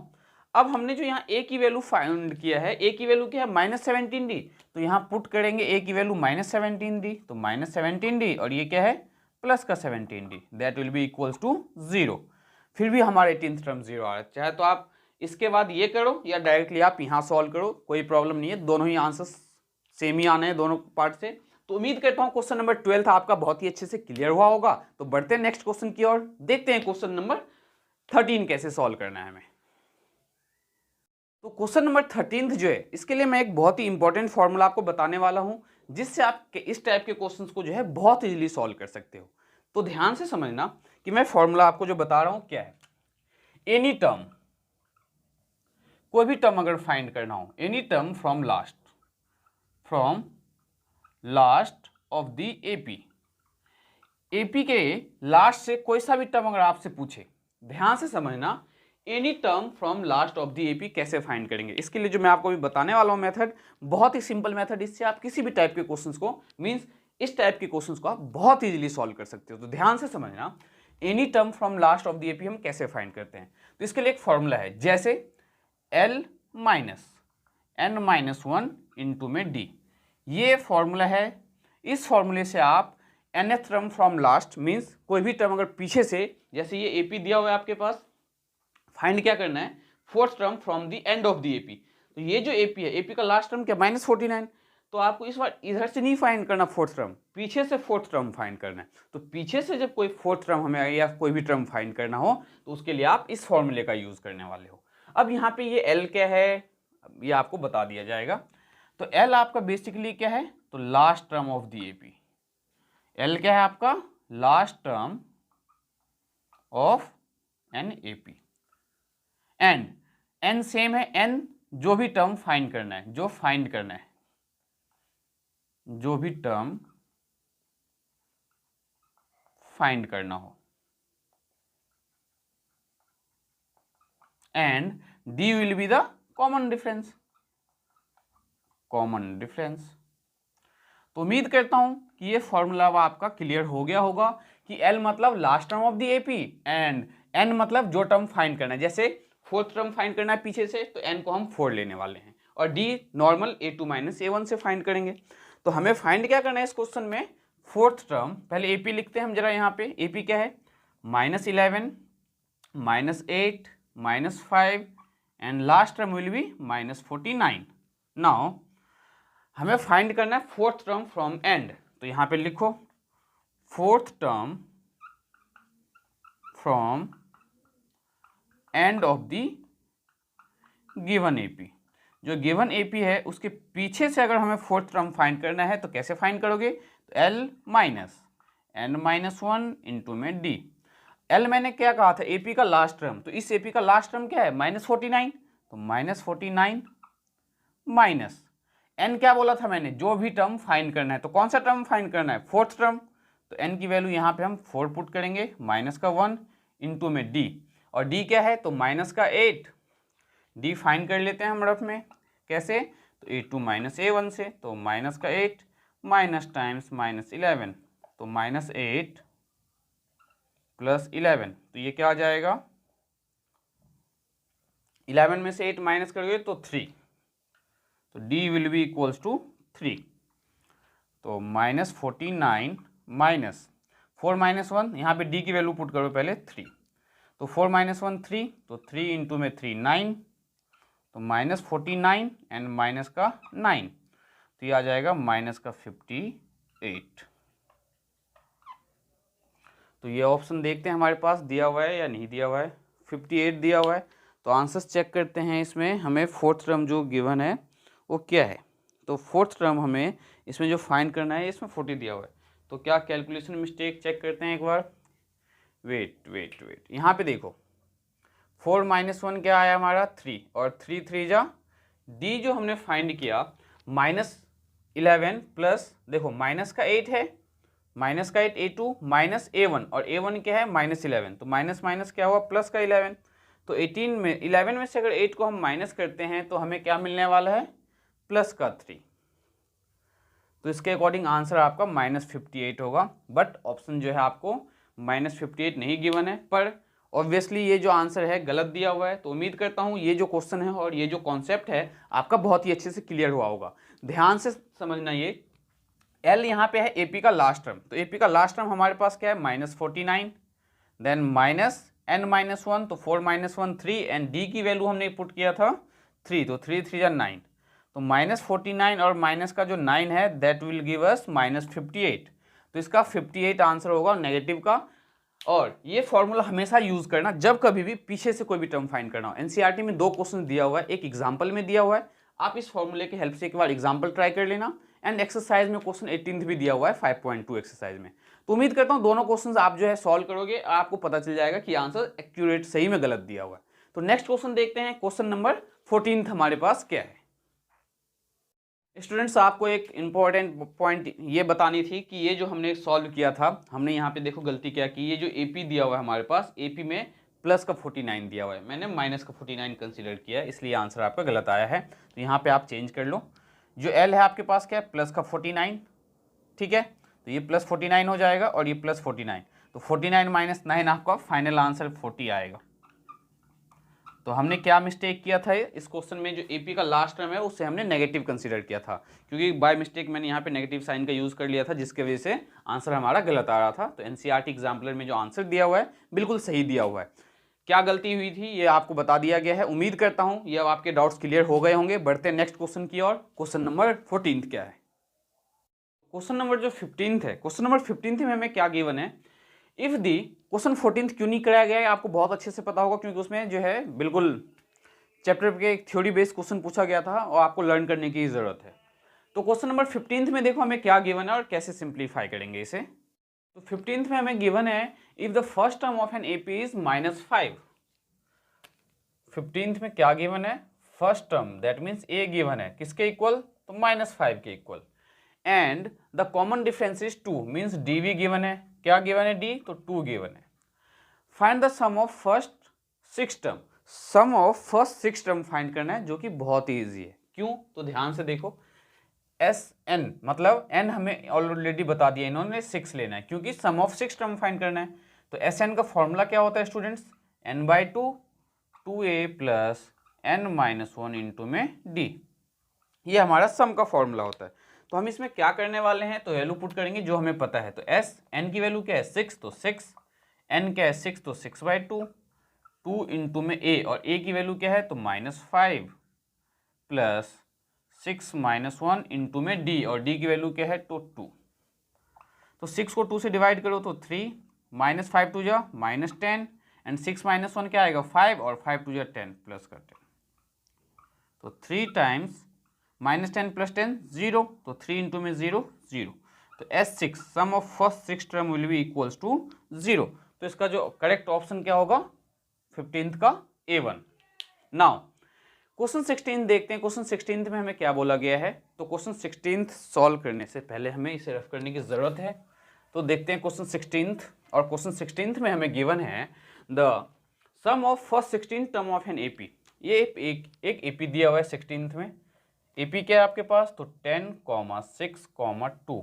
अब हमने जो यहाँ a की वैल्यू फाइंड किया है, a की वैल्यू क्या है माइनस 17d, तो यहाँ पुट करेंगे a की वैल्यू माइनस 17d, तो माइनस 17d और ये क्या है प्लस का 17d, that will be equals to 0। फिर भी हमारा 18th टर्म 0 आ रहा है। चाहे तो आप इसके बाद ये करो या डायरेक्टली आप यहाँ सॉल्व करो, कोई प्रॉब्लम नहीं है, दोनों ही आंसर सेम ही आने हैं दोनों पार्ट से। तो उम्मीद करता हूँ क्वेश्चन नंबर 12 आपका बहुत ही अच्छे से क्लियर हुआ होगा। तो बढ़ते हैं नेक्स्ट क्वेश्चन की ओर, देखते हैं क्वेश्चन नंबर 13 कैसे सॉल्व करना है हमें। तो क्वेश्चन नंबर 13 जो है, इसके लिए मैं एक बहुत ही इंपॉर्टेंट फॉर्मूला आपको बताने वाला हूं, जिससे आप इस टाइप के क्वेश्चंस को जो है बहुत इजीली सॉल्व कर सकते हो। तो ध्यान से समझना कि मैं फॉर्मूला आपको जो बता रहा हूं क्या है। एनी टर्म, कोई भी टर्म अगर फाइंड करना हो, any term from last of the AP के लास्ट से कोई सा भी टर्म अगर आपसे पूछे, ध्यान से समझना, any term from last of the AP कैसे फाइंड करेंगे। इसके लिए जो मैं आपको भी बताने वाला हूं मेथड, बहुत ही सिंपल मेथड, इससे आप किसी भी टाइप के क्वेश्चंस को, मींस इस टाइप के क्वेश्चंस को आप बहुत इजीली सॉल्व कर सकते हो। तो ध्यान से समझना, any term from last of the AP हम कैसे फाइंड करते हैं। तो इसके लिए एक फॉर्मूला है, जैसे l minus n minus 1 into में d, ये फॉर्मूला है। इस फॉर्मूले से आप nth term from last, means कोई भी टर्म अगर पीछे से, जैसे ये एपी दिया हुआ है आपके पास, फाइंड क्या करना है, fourth term from the end of the AP. तो ये जो एपी है, एपी का लास्ट टर्म क्या माइनस 49, तो आपको इस बार इधर से नहीं फाइंड करना फोर्थ टर्म, पीछे से फोर्थ टर्म फाइंड करना है। तो पीछे से जब कोई फोर्थ टर्म हमें या कोई भी टर्म फाइंड करना हो तो उसके लिए आप इस फॉर्मूले का यूज करने वाले हो। अब यहाँ पे ये एल क्या है, ये आपको बता दिया जाएगा। तो एल आपका बेसिकली क्या है, तो last term of the AP. L क्या है आपका, last term of an AP. And n same है, एन जो भी टर्म फाइंड करना है, जो फाइंड करना है, जो भी टर्म फाइंड करना हो। And D will be the common difference, common difference. तो उम्मीद करता हूं कि ये फॉर्मूला आपका क्लियर हो गया होगा कि एल मतलब last term of the AP and n मतलब जो टर्म फाइंड करना है। जैसे फोर्थ टर्म फाइंड करना है पीछे से, तो n को हम 4 लेने वाले हैं, और d normal a2 minus a1 से फाइंड करेंगे। तो हमें फाइंड क्या करना है इस क्वेश्चन में, फोर्थ टर्म। पहले AP लिखते हैं हम जरा, यहाँ पे AP क्या है, -11 -8 -5 and last term will B -49। Now हमें फाइंड करना है फोर्थ टर्म फ्रॉम एंड, तो यहाँ पे लिखो fourth term from end of the given AP। जो गिवन AP है उसके पीछे से अगर हमें फोर्थ टर्म फाइंड करना है तो कैसे फाइंड करोगे, तो L माइनस n-1 इंटू में D। L मैंने क्या कहा था, AP का लास्ट टर्म, तो इस AP का लास्ट टर्म क्या है, -49, तो -49 माइनस n क्या बोला था मैंने, जो भी टर्म फाइंड करना है, तो कौन सा टर्म फाइंड करना है, फोर्थ टर्म, तो n की वैल्यू यहाँ पे हम 4 पुट करेंगे, -1 इंटू में D, और D क्या है, तो -8, D फाइंड कर लेते हैं हम रफ में, कैसे, तो a2 माइनस a1 से, तो -8 माइनस टाइम्स -11, तो -8 प्लस 11, तो ये क्या आ जाएगा, 11 में से 8 माइनस करोगे तो 3, तो D will be equals to 3, तो -49 माइनस 4 - 1, यहाँ पे D की वैल्यू पुट करो पहले 3, तो 4 - 1 3, तो 3 इंटू में 3 9, तो -49 एंड माइनस का 9, तो ये आ जाएगा माइनस का 58। तो ये ऑप्शन देखते हैं हमारे पास दिया हुआ है या नहीं दिया हुआ है, 58 दिया हुआ है। तो आंसर्स चेक करते हैं, इसमें हमें फोर्थ टर्म जो गिवन है वो क्या है, तो फोर्थ टर्म हमें इसमें जो फाइंड करना है इसमें 40 दिया हुआ है, तो क्या कैलकुलेशन मिस्टेक चेक करते हैं एक बार, वेट यहाँ पे देखो 4 - 1 क्या आया हमारा 3, और 3 3 जा, D जो हमने फाइंड किया -11 प्लस, देखो माइनस का 8 है, माइनस का 8 a2 माइनस a1, और a1 क्या है -11, तो माइनस माइनस क्या हुआ प्लस का 11, तो 18 में 11 में से अगर 8 को हम माइनस करते हैं तो हमें क्या मिलने वाला है, प्लस का 3, तो इसके अकॉर्डिंग आंसर आपका -58 होगा। बट ऑप्शन जो है आपको -58 नहीं गिवन है, पर ऑब्वियसली ये जो आंसर है गलत दिया हुआ है। तो उम्मीद करता हूँ ये जो क्वेश्चन है और ये जो कॉन्सेप्ट है आपका बहुत ही अच्छे से क्लियर हुआ होगा। ध्यान से समझना, ये L यहाँ पे है AP का लास्ट टर्म, तो AP का लास्ट टर्म हमारे पास क्या है -49, देन -n-1, तो 4 - 1 3, एंड D की वैल्यू हमने पुट किया था 3, तो 3 3 जा 9, तो -49 और माइनस का जो 9 है दैट विल गिव अस -58, तो इसका 58 आंसर होगा नेगेटिव का। और ये फॉर्मूला हमेशा यूज करना जब कभी भी पीछे से कोई भी टर्म फाइंड करना हो। एनसीईआरटी में 2 क्वेश्चन दिया हुआ है, एक एग्जाम्पल में दिया हुआ है, आप इस फॉर्मूले की हेल्प से एक बार एग्जाम्पल ट्राई कर लेना, एंड एक्सरसाइज में क्वेश्चन 18 भी दिया हुआ है 5.2 एक्सरसाइज में। तो उम्मीद करता हूँ दोनों क्वेश्चंस आप जो है सॉल्व करोगे, आपको पता चल जाएगा कि आंसर एक्यूरेट सही में गलत दिया हुआ है। तो नेक्स्ट क्वेश्चन देखते हैं, क्वेश्चन नंबर 14 हमारे पास क्या है। स्टूडेंट्स, आपको एक इंपॉर्टेंट पॉइंट ये बतानी थी कि ये जो हमने सॉल्व किया था, हमने यहाँ पे देखो गलती क्या की, ये जो AP दिया हुआ है हमारे पास, AP में प्लस का 49 दिया हुआ है, मैंने माइनस का 49 कंसीडर किया है, इसलिए आंसर आपका गलत आया है। तो यहाँ पे आप चेंज कर लो, जो L है आपके पास क्या है, प्लस का 49, ठीक है, तो ये प्लस 49 हो जाएगा और ये प्लस 49, तो 49 - 9 आपका फाइनल आंसर 40 आएगा। तो हमने क्या मिस्टेक किया था इस क्वेश्चन में, जो AP का लास्ट टर्म है उससे हमने नेगेटिव कंसीडर किया था, क्योंकि बाय मिस्टेक मैंने यहाँ पे नेगेटिव साइन का यूज़ कर लिया था, जिसके वजह से आंसर हमारा गलत आ रहा था। तो एनसीईआरटी एग्जाम्पलर में जो आंसर दिया हुआ है बिल्कुल सही दिया हुआ है। क्या गलती हुई थी ये आपको बता दिया गया है। उम्मीद करता हूँ ये अब आपके डाउट्स क्लियर हो गए होंगे। बढ़ते हैं नेक्स्ट क्वेश्चन की ओर। क्वेश्चन नंबर 14 क्या है। क्वेश्चन नंबर जो 15 है, क्वेश्चन नंबर 15 में हमें क्या गिवन है, इफ दी, क्वेश्चन 14 क्यों नहीं कराया गया है आपको बहुत अच्छे से पता होगा, क्योंकि उसमें जो है बिल्कुल चैप्टर के थ्योरी बेस्ड क्वेश्चन पूछा गया था और आपको लर्न करने की ज़रूरत है। तो क्वेश्चन नंबर 15 में देखो हमें क्या गिवन है और कैसे सिंप्लीफाई करेंगे इसे। तो 15 में हमें गिवन है, if the first term of an AP is -5। 15 में क्या गिवन है, first term, that means A given है, किसके इक्वल, तो -5 के equal, and the common difference is 2, means D भी गिवन है, क्या गिवन है D, तो 2 गिवन है। Find the sum of first 6 term, sum of first 6 term find करना है, जो कि बहुत ही ईजी है। क्यों, तो ध्यान से देखो, SN मतलब n हमें ऑलरेडी बता दिया इन्होंने, 6 लेना है, क्योंकि सम ऑफ 6 टर्म फाइंड करना है। तो SN का फॉर्मूला क्या होता है students, n/2 2a plus n-1 into में d। ये हमारा सम का फॉर्मूला होता है। तो हम इसमें क्या करने वाले हैं, तो वैल्यू पुट करेंगे जो हमें पता है। तो s n की वैल्यू क्या है 6, तो 6, n क्या है 6, तो 6/2, 2 इंटू में a, और a की वैल्यू क्या है तो -5 प्लस 6-1 इंटू में d, और d की वैल्यू क्या है तो 2। तो 6 को 2 से डिवाइड करो तो 3, -5 2 जा -10, एंड 6 - 1 क्या आएगा 5, और 5 2 जा 10 प्लस का 10। तो 3 टाइम्स -10 + 10 0, तो 3 इंटू में 0 0। तो S6 sum of first 6 term will be equals to 0। तो इसका जो करेक्ट ऑप्शन क्या होगा 15th का A1। नाउ क्वेश्चन 16 देखते हैं। क्वेश्चन 16 में हमें क्या बोला गया है। तो क्वेश्चन 16 सॉल्व करने से पहले हमें इसे रफ करने की ज़रूरत है। तो देखते हैं क्वेश्चन 16, और क्वेश्चन 16 में हमें गिवन है the sum of first 16 term of an AP। ये एक AP दिया हुआ है 16 में। AP क्या है आपके पास, तो 10, 6, 2।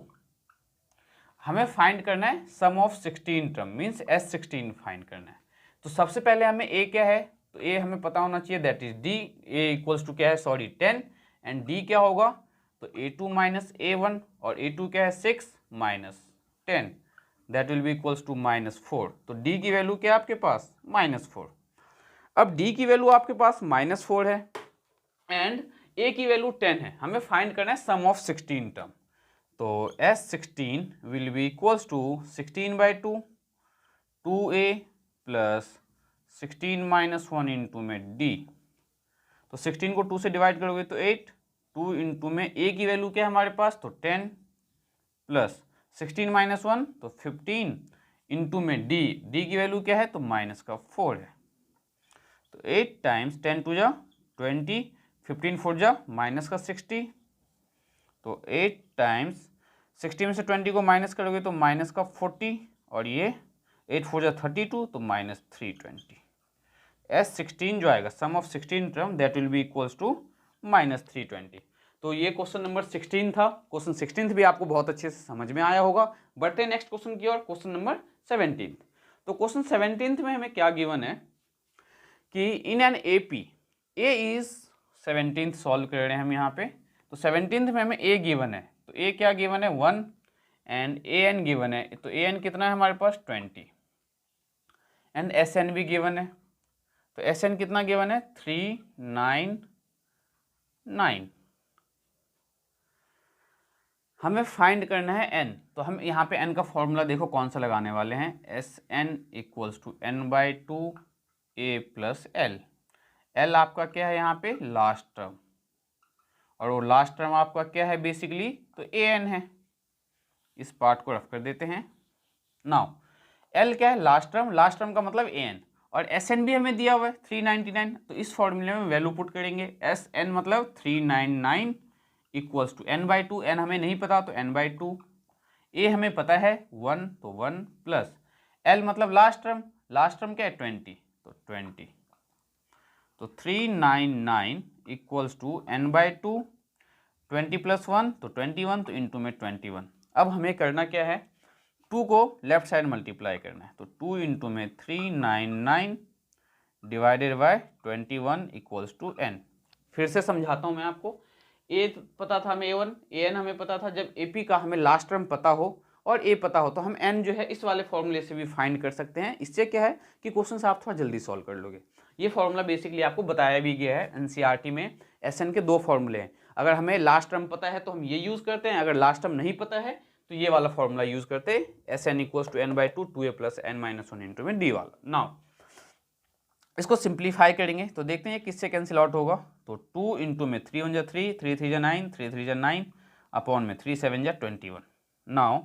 हमें फाइंड करना है sum of 16 term, means S16 find करना है। तो सबसे पहले हमें A क्या है, तो A हमें पता होना चाहिए, that is D। A equals to क्या है 10, एंड D क्या होगा तो A2 - A1, और A2 क्या है 6 - 10, that will be equals to -4। तो D की वैल्यू क्या है आपके पास -4। अब D की वैल्यू आपके पास -4 है एंड A की वैल्यू 10 है। हमें फाइंड करना है सम ऑफ 16 टर्म। तो S16 will be equals to 16/2, 2A plus 16 - 1 into में D। तो 16 को 2 से डिवाइड करोगे तो 8, 2 इंटू में A की वैल्यू क्या है हमारे पास तो 10, प्लस 16 - 1 तो 15 इंटू में D की वैल्यू क्या है तो -4 है। तो 8 टाइम्स 10 2 जा 20, 15 4 जा -60। तो 8 टाइम्स 60 में से 20 को माइनस करोगे तो -40, और ये 8 4 जा 32, तो -320। S16 जो आएगा sum of 16 term that will be equals to -320। तो ये क्वेश्चन नंबर 16 था। क्वेश्चन 16 भी आपको बहुत अच्छे से समझ में आया होगा। बढ़ते हैं नेक्स्ट क्वेश्चन की ओर, क्वेश्चन नंबर 17। तो क्वेश्चन 17 में हमें क्या गिवन है कि in an AP A is 17 solve कर रहे हैं हम यहाँ पे। तो 17 में हमें A गिवन है, तो A क्या गिवन है 1, एंड AN गिवन है। तो AN कितना है हमारे पास 20, एंड SN भी गिवन है। तो SN कितना गिवन है 3 9 9। हमें फाइंड करना है n। तो हम यहाँ पे n का फॉर्मूला देखो कौन सा लगाने वाले हैं, SN equals to n/2 A plus L। L आपका क्या है यहाँ पे लास्ट टर्म, और वो लास्ट टर्म आपका क्या है बेसिकली तो AN है। इस पार्ट को रफ कर देते हैं। नाउ L क्या है लास्ट टर्म का मतलब AN, और SN भी हमें दिया हुआ है 399। तो इस फॉर्मूले में वैल्यू पुट करेंगे। SN मतलब 399 इक्वल्स टू n/2, n हमें नहीं पता तो n/2, A हमें पता है 1 तो 1 प्लस L मतलब लास्ट टर्म क्या है 20, तो 20। तो 399 इक्वल्स टू n/2, 20 + 1 तो 21, तो इंटू में 21। अब हमें करना क्या है 2 को लेफ्ट साइड मल्टीप्लाई करना है। तो 2 इंटू में 399 divided by 21 equals to n। फिर से समझाता हूँ मैं आपको। A पता था हमें A1, AN हमें पता था। जब AP का हमें लास्ट टर्म पता हो और A पता हो तो हम N जो है इस वाले फॉर्मूले से भी फाइंड कर सकते हैं। इससे क्या है कि क्वेश्चन आप थोड़ा जल्दी सॉल्व कर लोगे। ये फॉर्मूला बेसिकली आपको बताया भी गया है NCERT में। SN के 2 फॉर्मूले हैं। अगर हमें लास्ट टर्म पता है तो हम ये यूज़ करते हैं, अगर लास्ट टर्म नहीं पता है तो ये वाला फॉर्मूला यूज़ करते हैं, SN equals to n/2 2A plus n-1 into में D वाला। नाउ इसको सिंप्लीफाई करेंगे तो देखते हैं ये किससे कैंसिल आउट होगा। तो 2 इंटू में 3 1 जा 3, 3 3 जा 9, 3 3 जा 9 अपॉन में 3 7 जा 21। नाउ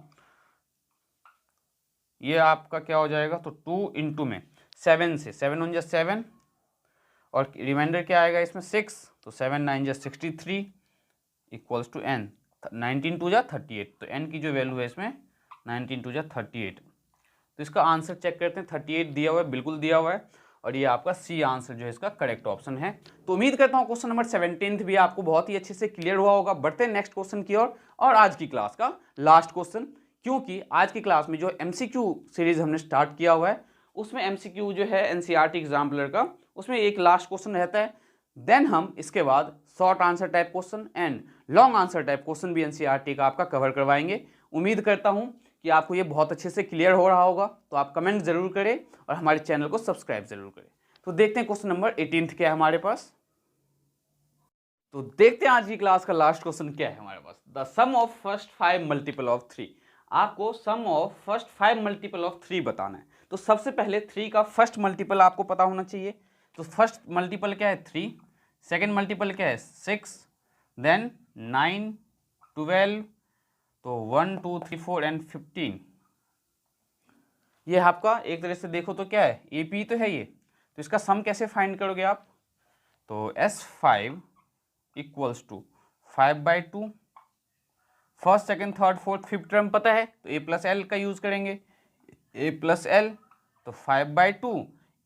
ये आपका क्या हो जाएगा तो 2 इंटू में 7 से 7 1 जा 7, और रिमाइंडर क्या आएगा इसमें 6, तो 7 9 जा 63 इक्वल्स टू n। 19 2 जा 38, तो n की जो वैल्यू है इसमें 19 2 जा 38। तो इसका आंसर चेक करते हैं। 38 दिया हुआ है, बिल्कुल दिया हुआ है, और ये आपका C आंसर जो है इसका करेक्ट ऑप्शन है। तो उम्मीद करता हूँ क्वेश्चन नंबर 17 भी आपको बहुत ही अच्छे से क्लियर हुआ होगा। बढ़ते हैं नेक्स्ट क्वेश्चन की ओर, और आज की क्लास का लास्ट क्वेश्चन, क्योंकि आज की क्लास में जो MCQ सीरीज हमने स्टार्ट किया हुआ है उसमें एमसीक्यू जो है एनसीईआरटी एग्जाम्पलर का, उसमें एक लास्ट क्वेश्चन रहता है। देन हम इसके बाद short answer type question and long answer type question भी एनसीईआरटी का आपका कवर करवाएंगे। उम्मीद करता हूं कि आपको ये बहुत अच्छे से क्लियर हो रहा होगा। तो आप कमेंट जरूर करें और हमारे चैनल को सब्सक्राइब जरूर करें। तो देखते हैं क्वेश्चन नंबर 18 क्या है हमारे पास। तो देखते हैं आज की क्लास का लास्ट क्वेश्चन क्या है हमारे पास। The sum of first 5 multiple of 3। आपको sum of first 5 multiple of 3 बताना है। तो सबसे पहले 3 का फर्स्ट मल्टीपल आपको पता होना चाहिए। तो फर्स्ट मल्टीपल क्या है 3, सेकेंड मल्टीपल क्या है 6, देन 9, 12, तो 1 2 3 4 एंड 15। ये आपका एक तरह से देखो तो क्या है AP तो है ये। तो इसका सम कैसे फाइंड करोगे आप। तो S5 equals to 5/2। First second third fourth fifth term पता है तो A+L का यूज करेंगे। A+L तो 5/2।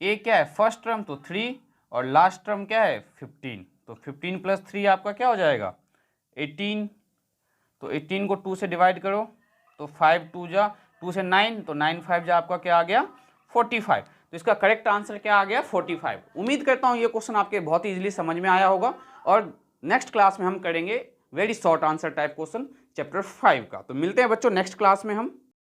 A क्या है फर्स्ट टर्म तो 3 और लास्ट टर्म क्या है 15। तो 15 + 3 आपका क्या हो जाएगा 18। तो 18 को 2 से डिवाइड करो तो 5 2 जा 2 से 9, तो 9 5 जा आपका क्या आ गया 45। तो इसका करेक्ट आंसर क्या आ गया 45। उम्मीद करता हूँ ये क्वेश्चन आपके बहुत इजीली समझ में आया होगा। और नेक्स्ट क्लास में हम करेंगे very short answer type question chapter 5 का। तो मिलते हैं बच्चों नेक्स्ट क्लास में हम।